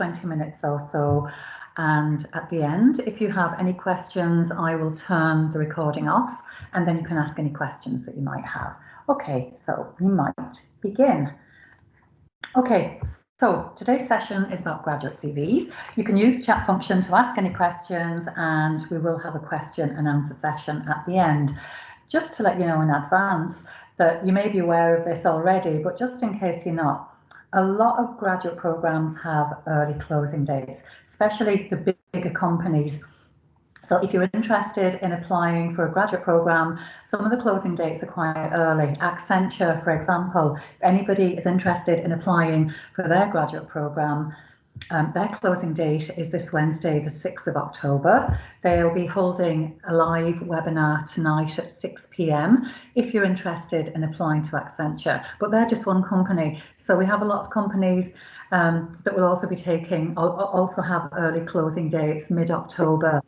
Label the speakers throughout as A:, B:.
A: 20 minutes or so. And at the end, if you have any questions, I will turn the recording off and then you can ask any questions that you might have. Okay, so we might begin. Okay, so today's session is about graduate CVs. You can use the chat function to ask any questions and we will have a question and answer session at the end. Just to let you know in advance that you may be aware of this already, but just in case you're not, a lot of graduate programs have early closing dates, especially the bigger companies. So if you're interested in applying for a graduate program, some of the closing dates are quite early. Accenture, for example, if anybody is interested in applying for their graduate program, their closing date is this Wednesday, the 6th of October. They'll be holding a live webinar tonight at 6 p.m. if you're interested in applying to Accenture. But they're just one company. So we have a lot of companies that will also be taking, also have early closing dates, mid-October,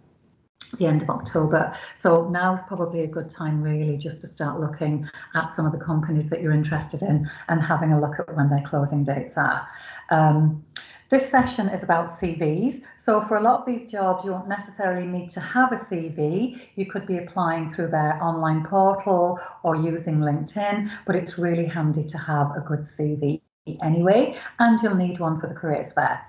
A: the end of October. So now's probably a good time really just to start looking at some of the companies that you're interested in and having a look at when their closing dates are. This session is about CVs. So for a lot of these jobs, you won't necessarily need to have a CV. You could be applying through their online portal or using LinkedIn, but it's really handy to have a good CV anyway, and you'll need one for the careers fair.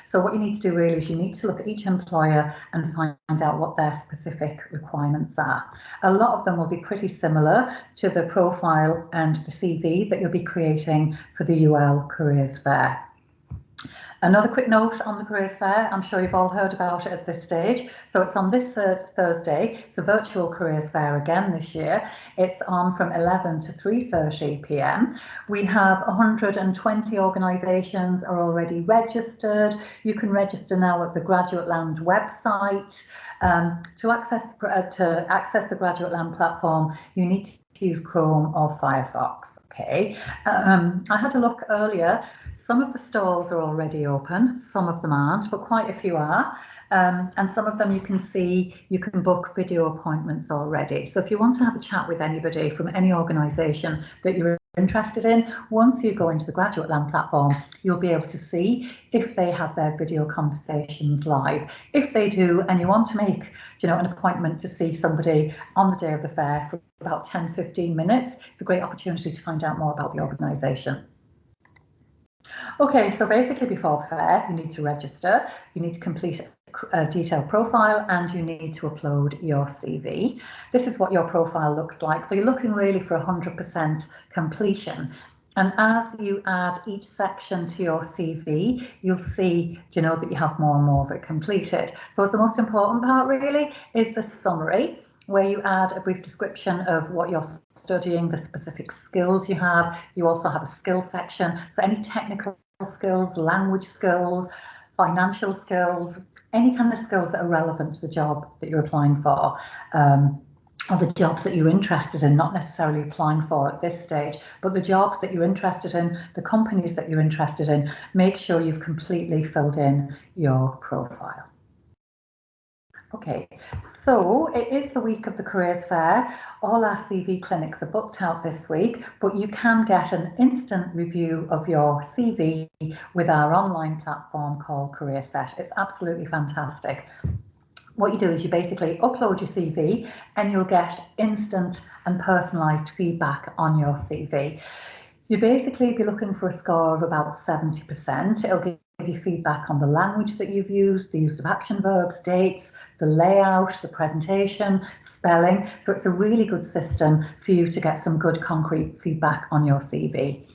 A: So what you need to do really is you need to look at each employer and find out what their specific requirements are. A lot of them will be pretty similar to the profile and the CV that you'll be creating for the UL Careers Fair. Another quick note on the Careers Fair, I'm sure you've all heard about it at this stage. So it's on this Thursday. It's a virtual Careers Fair again this year. It's on from 11 to 3:30 p.m. We have 120 organisations are already registered. You can register now at the Graduate Land website. To access the Graduate Land platform, you need to use Chrome or Firefox. Okay. I had a look earlier. Some of the stalls are already open, some of them aren't, but quite a few are. And some of them you can see, you can book video appointments already. So if you want to have a chat with anybody from any organisation that you're interested in, once you go into the Graduate Land platform, you'll be able to see if they have their video conversations live. If they do, and you want to make, an appointment to see somebody on the day of the fair for about 10-15 minutes, it's a great opportunity to find out more about the organisation. Okay, so basically before the fair, you need to register, you need to complete a detailed profile, and you need to upload your CV. This is what your profile looks like. So you're looking really for 100% completion. And as you add each section to your CV, you'll see, that you have more and more of it completed. So the most important part really is the summary, where you add a brief description of what you're studying, the specific skills you have. You also have a skill section. So any technical skills, language skills, financial skills, any kind of skills that are relevant to the job that you're applying for, or the jobs that you're interested in, not necessarily applying for at this stage, but the jobs that you're interested in, the companies that you're interested in, make sure you've completely filled in your profile. Okay, so it is the week of the Careers Fair. All our CV clinics are booked out this week, but you can get an instant review of your CV with our online platform called Careerset. It's absolutely fantastic. What you do is you basically upload your CV and you'll get instant and personalised feedback on your CV. You basically be looking for a score of about 70%. It'll give you feedback on the language that you've used, the use of action verbs, dates, the layout, the presentation, spelling. So it's a really good system for you to get some good concrete feedback on your CV.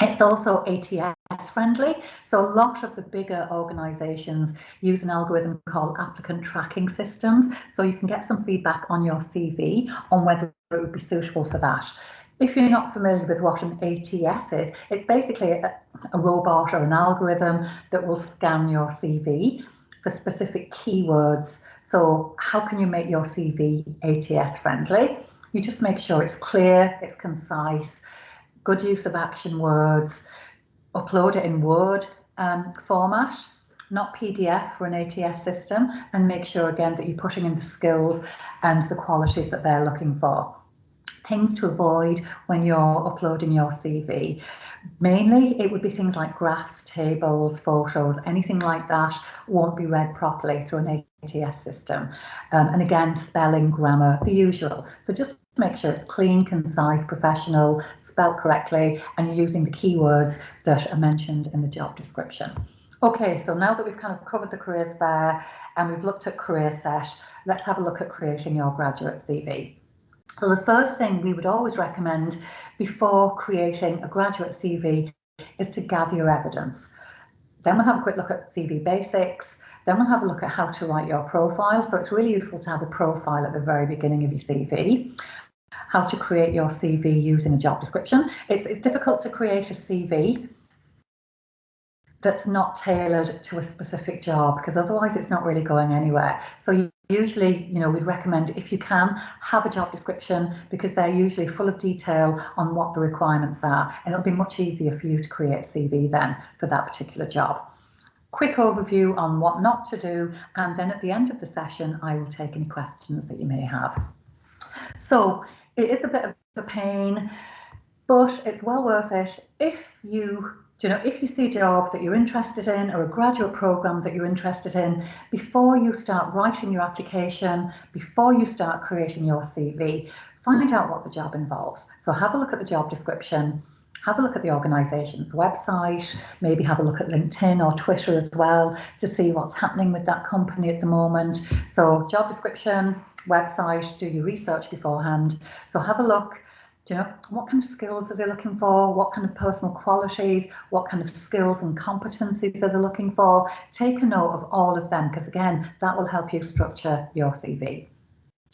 A: It's also ATS friendly. So a lot of the bigger organisations use an algorithm called applicant tracking systems. So you can get some feedback on your CV on whether it would be suitable for that. If you're not familiar with what an ATS is, it's basically a robot or an algorithm that will scan your CV for specific keywords. So how can you make your CV ATS friendly? You just make sure it's clear, it's concise, good use of action words, upload it in Word format, not PDF for an ATS system, and make sure again that you're putting in the skills and the qualities that they're looking for. Things to avoid when you're uploading your CV. Mainly, it would be things like graphs, tables, photos, anything like that won't be read properly through an ATS system. And again, spelling, grammar, the usual. So just make sure it's clean, concise, professional, spelled correctly, and you're using the keywords that are mentioned in the job description. Okay, so now that we've kind of covered the careers fair and we've looked at Careerset, let's have a look at creating your graduate CV. So the first thing we would always recommend before creating a graduate CV is to gather your evidence. Then we'll have a quick look at CV basics. Then we'll have a look at how to write your profile. So it's really useful to have a profile at the very beginning of your CV. How to create your CV using a job description. It's difficult to create a CV that's not tailored to a specific job, because otherwise it's not really going anywhere. So usually, we'd recommend, if you can, have a job description, because they're usually full of detail on what the requirements are, and it'll be much easier for you to create a CV then for that particular job. Quick overview on what not to do, and then at the end of the session I will take any questions that you may have. So it is a bit of a pain, but it's well worth it if you see a job that you're interested in or a graduate program that you're interested in. Before you start writing your application, before you start creating your CV, find out what the job involves. So have a look at the job description, have a look at the organisation's website, maybe have a look at LinkedIn or Twitter as well to see what's happening with that company at the moment. So job description, website, do your research beforehand. So have a look. What kind of skills are they looking for? What kind of personal qualities? What kind of skills and competencies are they looking for? Take a note of all of them, because again, that will help you structure your CV.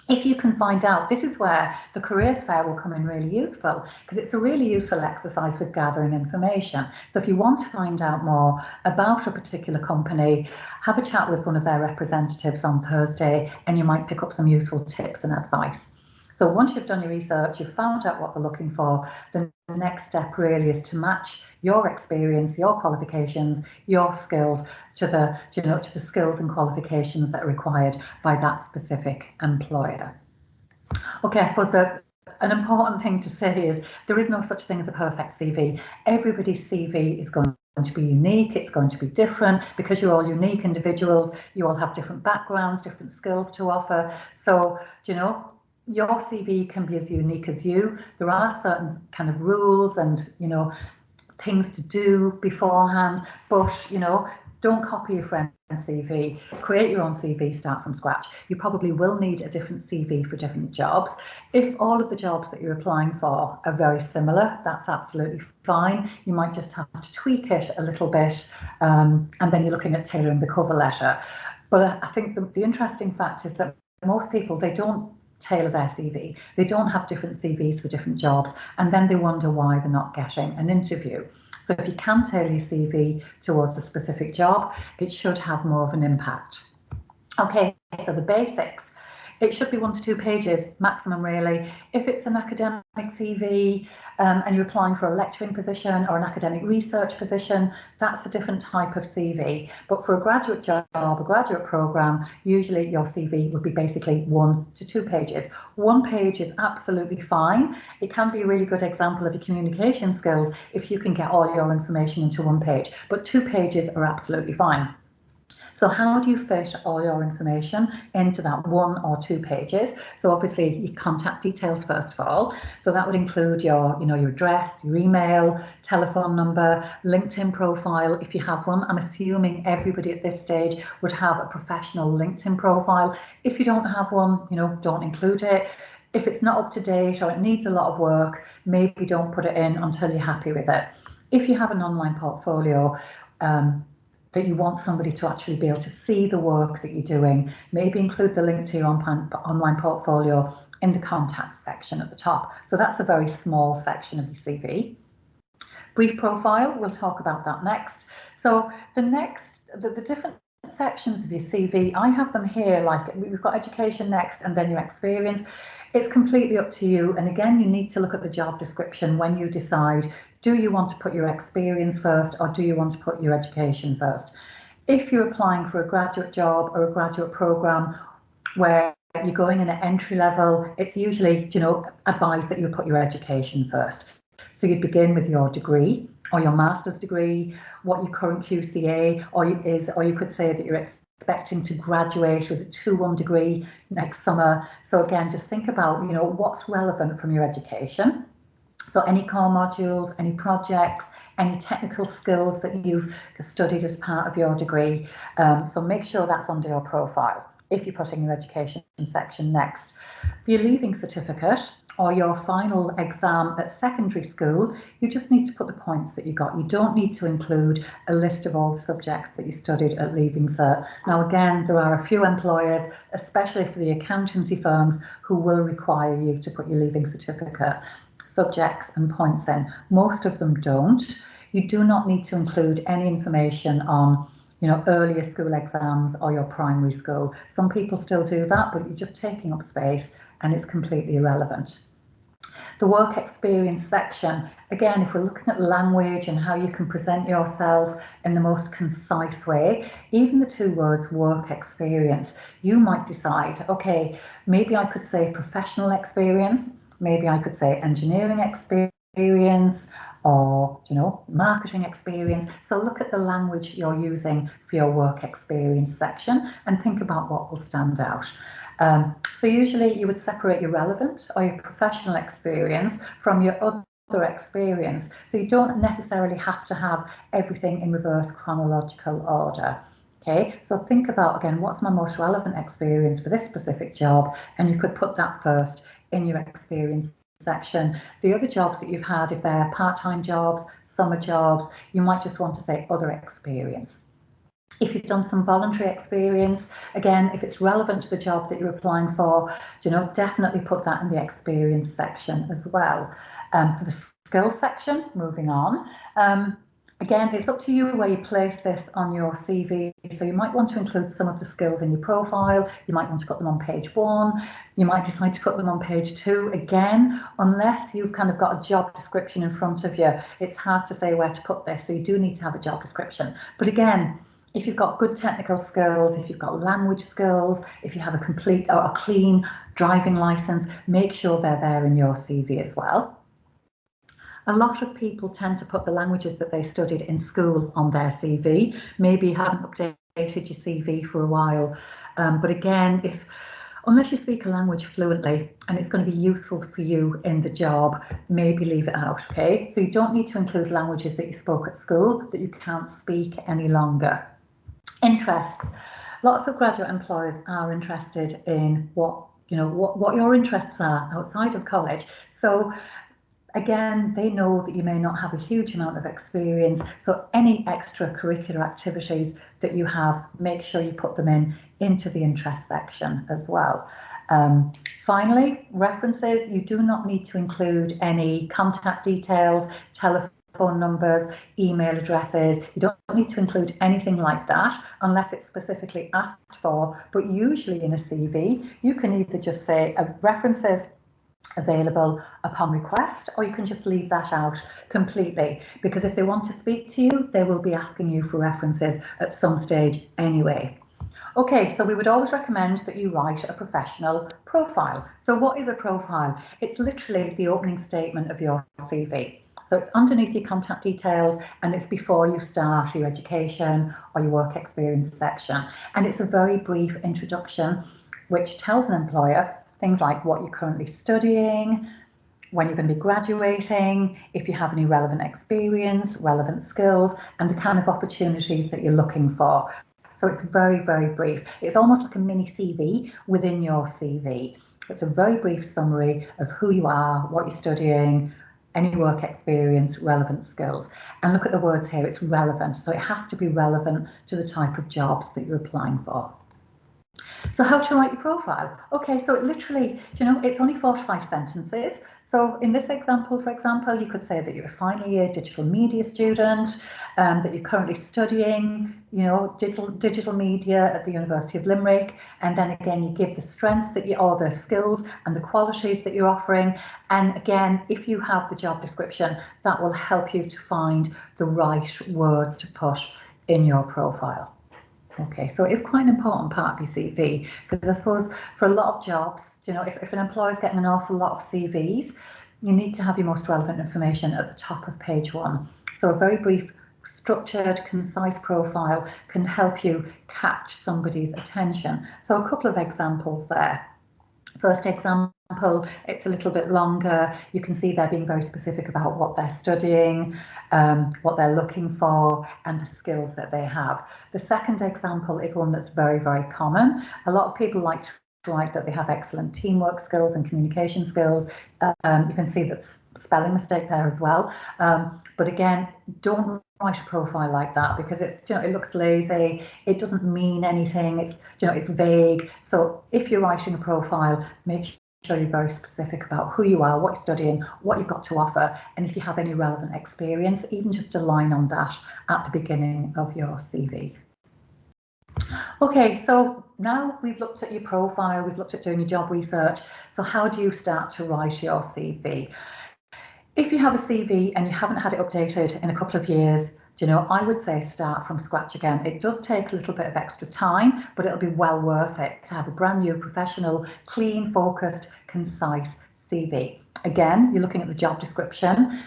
A: If you can find out, this is where the careers fair will come in really useful, because it's a really useful exercise with gathering information. So if you want to find out more about a particular company, have a chat with one of their representatives on Thursday, and you might pick up some useful tips and advice. So once you've done your research, you've found out what they're looking for, the next step really is to match your experience, your qualifications, your skills to the skills and qualifications that are required by that specific employer. Okay, I suppose an important thing to say is there is no such thing as a perfect CV. Everybody's CV is going to be unique, it's going to be different, because you're all unique individuals, you all have different backgrounds, different skills to offer. So, your CV can be as unique as you. There are certain kind of rules and, things to do beforehand, but, don't copy your friend's CV. Create your own CV, start from scratch. You probably will need a different CV for different jobs. If all of the jobs that you're applying for are very similar, that's absolutely fine. You might just have to tweak it a little bit, and then you're looking at tailoring the cover letter. But I think the interesting fact is that most people, they don't tailor their CV. They don't have different CVs for different jobs, and then they wonder why they're not getting an interview. So if you can tailor your CV towards a specific job, it should have more of an impact. Okay, so the basics. It should be 1 to 2 pages maximum, really. If it's an academic CV and you're applying for a lecturing position or an academic research position, that's a different type of CV. But for a graduate job, a graduate program, usually your CV would be basically 1 to 2 pages. 1 page is absolutely fine. It can be a really good example of your communication skills if you can get all your information into 1 page, but 2 pages are absolutely fine. So how do you fit all your information into that 1 or 2 pages? So obviously your contact details first of all. So that would include your address, your email, telephone number, LinkedIn profile if you have one. I'm assuming everybody at this stage would have a professional LinkedIn profile. If you don't have one, don't include it. If it's not up to date or it needs a lot of work, maybe don't put it in until you're happy with it. If you have an online portfolio, that you want somebody to actually be able to see the work that you're doing, maybe include the link to your online portfolio in the contact section at the top. So that's a very small section of your CV. Brief profile, we'll talk about that next. So the different sections of your CV, I have them here, like we've got education next and then your experience. It's completely up to you. And again, you need to look at the job description when you decide, do you want to put your experience first or do you want to put your education first? If you're applying for a graduate job or a graduate program where you're going in at entry level, it's usually, advised that you put your education first. So you'd begin with your degree or your master's degree, what your current QCA or you could say that you're expecting to graduate with a 2-1 degree next summer. So again, just think about, what's relevant from your education. So any core modules, any projects, any technical skills that you've studied as part of your degree. So make sure that's under your profile if you're putting your education section next. For your leaving certificate or your final exam at secondary school, you just need to put the points that you got. You don't need to include a list of all the subjects that you studied at Leaving Cert. Now again, there are a few employers, especially for the accountancy firms, who will require you to put your Leaving Certificate subjects and points in. Most of them don't. You do not need to include any information on earlier school exams or your primary school. Some people still do that, but you're just taking up space and it's completely irrelevant. The work experience section, again, if we're looking at language and how you can present yourself in the most concise way, even the 2 words work experience, you might decide, okay, maybe I could say professional experience, maybe I could say engineering experience, or marketing experience. So look at the language you're using for your work experience section and think about what will stand out. So usually you would separate your relevant or your professional experience from your other experience. So you don't necessarily have to have everything in reverse chronological order. Okay, so think about, again, what's my most relevant experience for this specific job, and you could put that first in your experience section. The other jobs that you've had, if they're part-time jobs, summer jobs, you might just want to say other experience. If you've done some voluntary experience, again, if it's relevant to the job that you're applying for, definitely put that in the experience section as well. For the skills section, moving on, again, it's up to you where you place this on your CV. So you might want to include some of the skills in your profile. You might want to put them on page 1. You might decide to put them on page 2. Again, unless you've kind of got a job description in front of you, it's hard to say where to put this. So you do need to have a job description. But again, if you've got good technical skills, if you've got language skills, if you have a complete or a clean driving license, make sure they're there in your CV as well. A lot of people tend to put the languages that they studied in school on their CV. Maybe you haven't updated your CV for a while, but again, unless you speak a language fluently and it's going to be useful for you in the job, maybe leave it out, okay? So you don't need to include languages that you spoke at school that you can't speak any longer. Interests. Lots of graduate employers are interested in what your interests are outside of college. So again, they know that you may not have a huge amount of experience, so any extracurricular activities that you have, make sure you put them into the interest section as well. Finally, references. You do not need to include any contact details, telephone numbers, email addresses. You don't need to include anything like that unless it's specifically asked for, but usually in a CV, you can either just say references available upon request, or you can just leave that out completely, because if they want to speak to you, they will be asking you for references at some stage anyway. Okay, so we would always recommend that you write a professional profile. So what is a profile? It's literally the opening statement of your CV. So it's underneath your contact details and it's before you start your education or your work experience section. And it's a very brief introduction which tells an employer things like what you're currently studying, when you're going to be graduating, if you have any relevant experience, relevant skills, and the kind of opportunities that you're looking for. So it's very, very brief. It's almost like a mini CV within your CV. It's a very brief summary of who you are, what you're studying, any work experience, relevant skills. And look at the words here, it's relevant. So it has to be relevant to the type of jobs that you're applying for. So how to write your profile? Okay, so it literally, it's only 4 to 5 sentences. So in this example, for example, you could say that you're a final year digital media student, that you're currently studying, digital media at the University of Limerick. And then again, you give the strengths or the skills and the qualities that you're offering. And again, if you have the job description, that will help you to find the right words to put in your profile. Okay, so it is quite an important part of your CV, because I suppose for a lot of jobs, you know, if an employer is getting an awful lot of CVs, you need to have your most relevant information at the top of page one. So a very brief, structured, concise profile can help you catch somebody's attention. So a couple of examples there. First example, it's a little bit longer. You can see they're being very specific about what they're studying, what they're looking for, and the skills that they have. The second example is one that's very, very common. A lot of people like to write that they have excellent teamwork skills and communication skills. You can see that spelling mistake there as well. But again, don't write a profile like that, because it's, you know, it looks lazy. It doesn't mean anything. It's, you know, it's vague. So if you're writing a profile, make sure you're very specific about who you are, what you're studying, what you've got to offer, and if you have any relevant experience, even just a line on that at the beginning of your CV. Okay, so now we've looked at your profile, we've looked at doing your job research. So how do you start to write your CV? If you have a CV and you haven't had it updated in a couple of years, you know, I would say start from scratch again. It does take a little bit of extra time, but it'll be well worth it to have a brand new, professional, clean, focused, concise CV. Again, you're looking at the job description.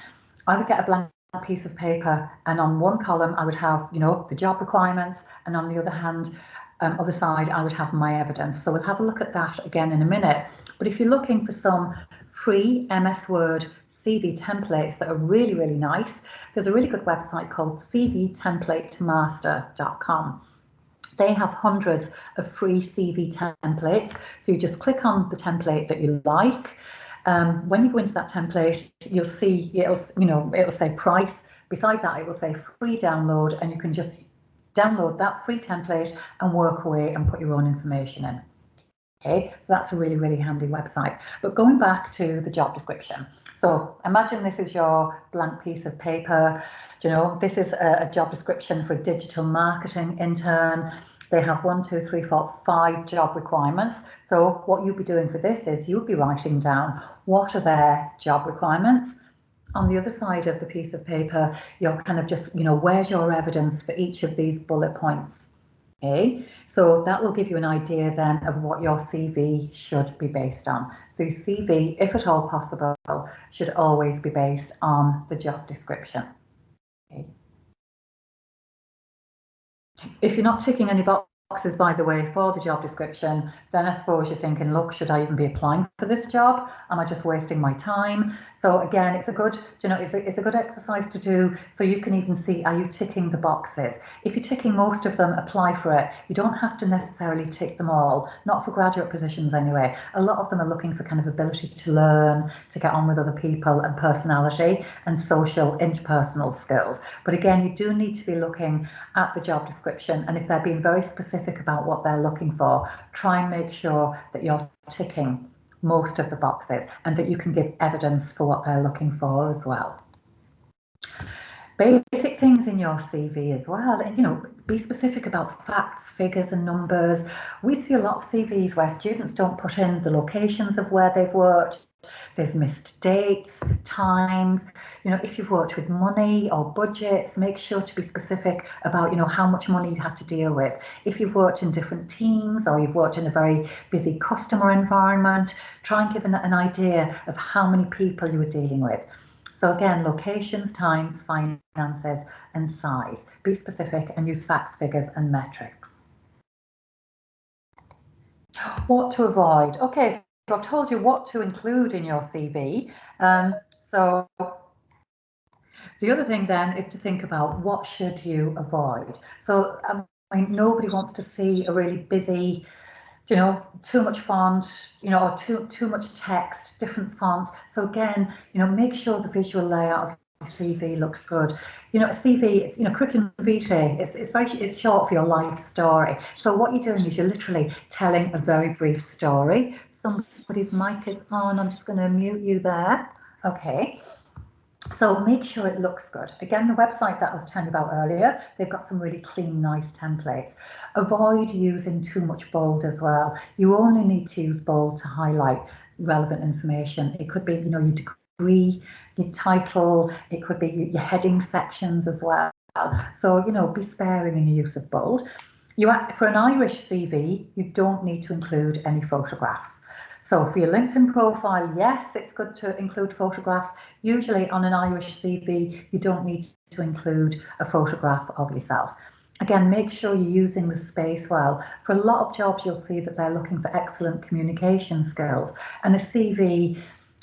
A: I would get a blank piece of paper, and on one column I would have, you know, the job requirements, and on the other side I would have my evidence. So we'll have a look at that again in a minute. But if you're looking for some free MS Word CV templates that are really, really nice, there's a really good website called cvtemplatemaster.com. They have hundreds of free CV templates. So you just click on the template that you like. When you go into that template, you'll see it'll say price. Beside that, it will say free download, and you can just download that free template and work away and put your own information in. Okay, so that's a really, really handy website. But going back to the job description. So imagine this is your blank piece of paper. You know, this is a job description for a digital marketing intern. They have 1, 2, 3, 4, 5 job requirements. So what you'll be doing for this is you'll be writing down what are their job requirements. On the other side of the piece of paper, you're kind of just, you know, where's your evidence for each of these bullet points? Okay, so that will give you an idea then of what your CV should be based on. So your CV, if at all possible, should always be based on the job description. Okay. If you're not ticking any boxes, by the way, for the job description, then I suppose you're thinking, look, should I even be applying for this job? Am I just wasting my time? So again, it's a good, you know, it's a good exercise to do, so you can even see, are you ticking the boxes? If you're ticking most of them, apply for it. You don't have to necessarily tick them all, not for graduate positions anyway. A lot of them are looking for kind of ability to learn, to get on with other people, and personality and social interpersonal skills. But again, you do need to be looking at the job description, and if they're being very specific about what they're looking for, try and make sure that you're ticking most of the boxes and that you can give evidence for what they're looking for as well. Basic things in your CV as well, and, you know, be specific about facts, figures and numbers. We see a lot of CVs where students don't put in the locations of where they've worked. They've missed dates, times. You know, if you've worked with money or budgets, make sure to be specific about, you know, how much money you have to deal with. If you've worked in different teams or you've worked in a very busy customer environment, try and give an idea of how many people you were dealing with. So again, locations, times, finances, and size. Be specific and use facts, figures, and metrics. What to avoid? Okay, so I've told you what to include in your CV. So the other thing then is to think about what should you avoid. So I mean, nobody wants to see a really busy, you know, too much font, you know, or too much text, different fonts. So again, you know, make sure the visual layout of your CV looks good. You know, a CV, it's, you know, curriculum vitae, it's short for your life story. So what you're doing is you're literally telling a very brief story. Somebody's mic is on. I'm just going to mute you there. Okay. So make sure it looks good. Again, the website that I was telling you about earlier, they've got some really clean, nice templates. Avoid using too much bold as well. You only need to use bold to highlight relevant information. It could be, you know, your degree, your title, it could be your heading sections as well. So, you know, be sparing in your use of bold. For an Irish CV, you don't need to include any photographs. So for your LinkedIn profile, yes, it's good to include photographs. Usually on an Irish CV, you don't need to include a photograph of yourself. Again, make sure you're using the space well. For a lot of jobs, you'll see that they're looking for excellent communication skills, and a CV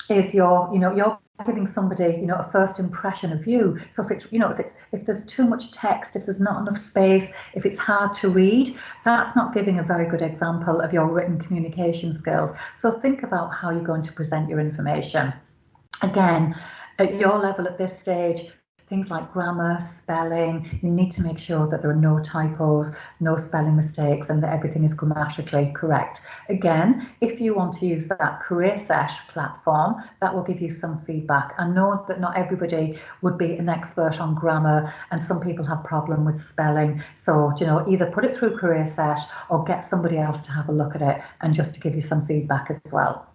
A: is you're giving somebody, a first impression of you. So if there's too much text, if there's not enough space, if it's hard to read, that's not giving a very good example of your written communication skills. So think about how you're going to present your information. Again, at your level at this stage, things like grammar, spelling, you need to make sure that there are no typos, no spelling mistakes, and that everything is grammatically correct. Again, if you want to use that Careerset platform, that will give you some feedback. I know that not everybody would be an expert on grammar, and some people have problem with spelling. So, either put it through Careerset or get somebody else to have a look at it and just to give you some feedback as well.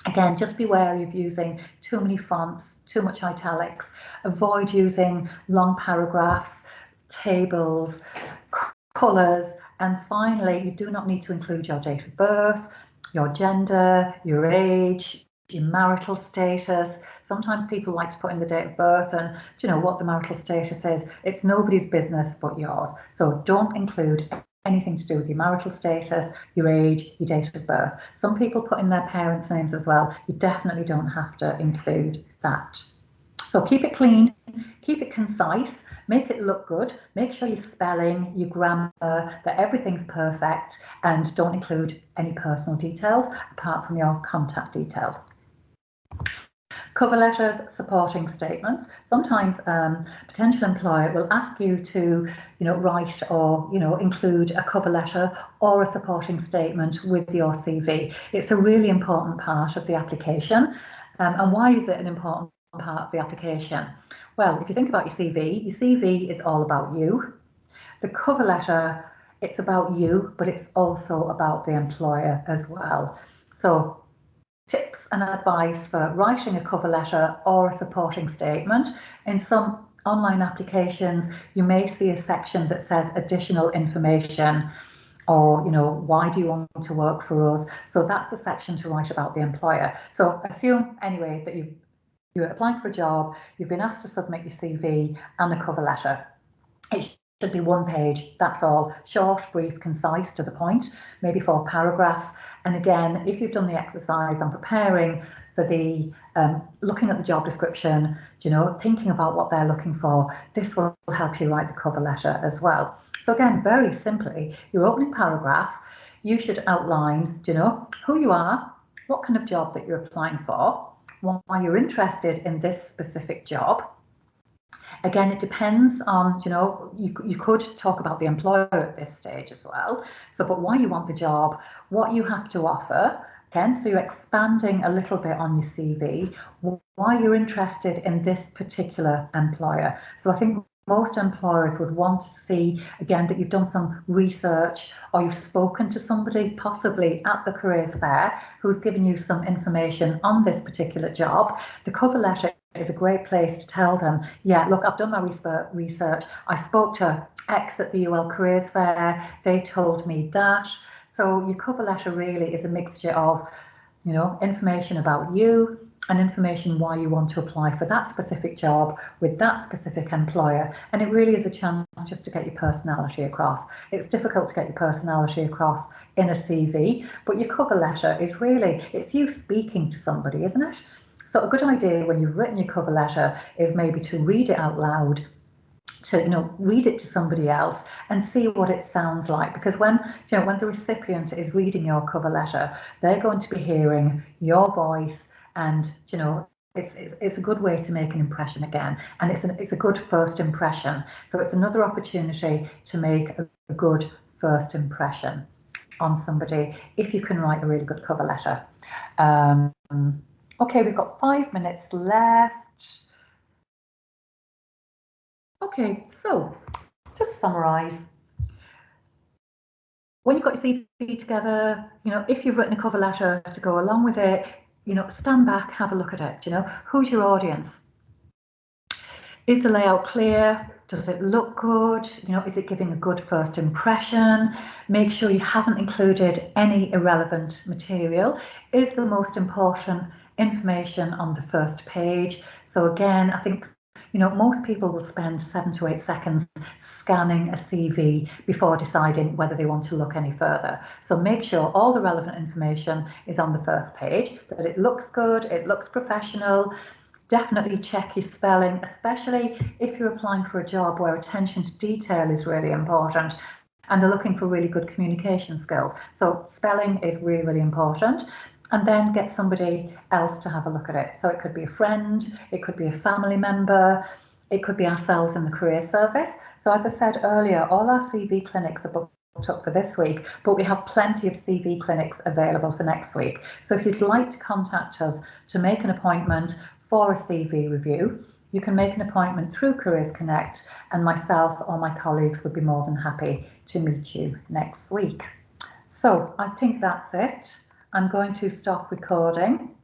A: Again, just be wary of using too many fonts, too much italics. Avoid using long paragraphs, tables, colours. And finally, you do not need to include your date of birth, your gender, your age, your marital status. Sometimes people like to put in the date of birth and what the marital status is. It's nobody's business but yours. So don't include anything to do with your marital status, your age, your date of birth. Some people put in their parents' names as well. You definitely don't have to include that. So keep it clean, keep it concise, make it look good, make sure your spelling, your grammar, that everything's perfect, and don't include any personal details apart from your contact details. Cover letters, supporting statements. Sometimes potential employer will ask you to, write or, include a cover letter or a supporting statement with your CV. It's a really important part of the application. And why is it an important part of the application? Well, if you think about your CV is all about you. The cover letter, it's about you, but it's also about the employer as well. So tips and advice for writing a cover letter or a supporting statement. In some online applications, you may see a section that says additional information or, why do you want to work for us? So that's the section to write about the employer. So assume anyway that you're applying for a job, you've been asked to submit your CV and a cover letter. It should be one page, that's all. Short, brief, concise, to the point, maybe 4 paragraphs. And again, if you've done the exercise on preparing for the looking at the job description, thinking about what they're looking for, this will help you write the cover letter as well. So again, very simply, your opening paragraph, you should outline, who you are, what kind of job that you're applying for, why you're interested in this specific job. Again, it depends on, you could talk about the employer at this stage as well. So, but why you want the job, what you have to offer. Again, so you're expanding a little bit on your CV, why you're interested in this particular employer. So I think most employers would want to see, again, that you've done some research or you've spoken to somebody possibly at the careers fair who's given you some information on this particular job. The cover letter is a great place to tell them, yeah, look, I've done my research. I spoke to X at the UL Careers Fair. They told me that. So your cover letter really is a mixture of, information about you and information why you want to apply for that specific job with that specific employer. And it really is a chance just to get your personality across. It's difficult to get your personality across in a CV, but your cover letter is really, it's you speaking to somebody, isn't it? So a good idea when you've written your cover letter is maybe to read it out loud, to read it to somebody else and see what it sounds like, because when the recipient is reading your cover letter, they're going to be hearing your voice, and it's a good way to make an impression again, and it's a good first impression. So it's another opportunity to make a good first impression on somebody if you can write a really good cover letter. Okay, we've got 5 minutes left. Okay, so just summarise. When you've got your CV together, if you've written a cover letter to go along with it, stand back, have a look at it. Who's your audience? Is the layout clear? Does it look good? You know, is it giving a good first impression? Make sure you haven't included any irrelevant material. Is the most important information on the first page? So again, I think, you know, most people will spend 7 to 8 seconds scanning a CV before deciding whether they want to look any further. So make sure all the relevant information is on the first page, that it looks good, it looks professional. Definitely check your spelling, especially if you're applying for a job where attention to detail is really important and they're looking for really good communication skills. So spelling is really, really important. And then get somebody else to have a look at it. So it could be a friend, it could be a family member, it could be ourselves in the career service. So as I said earlier, all our CV clinics are booked up for this week, but we have plenty of CV clinics available for next week. So if you'd like to contact us to make an appointment for a CV review, you can make an appointment through Careers Connect, and myself or my colleagues would be more than happy to meet you next week. So I think that's it. I'm going to stop recording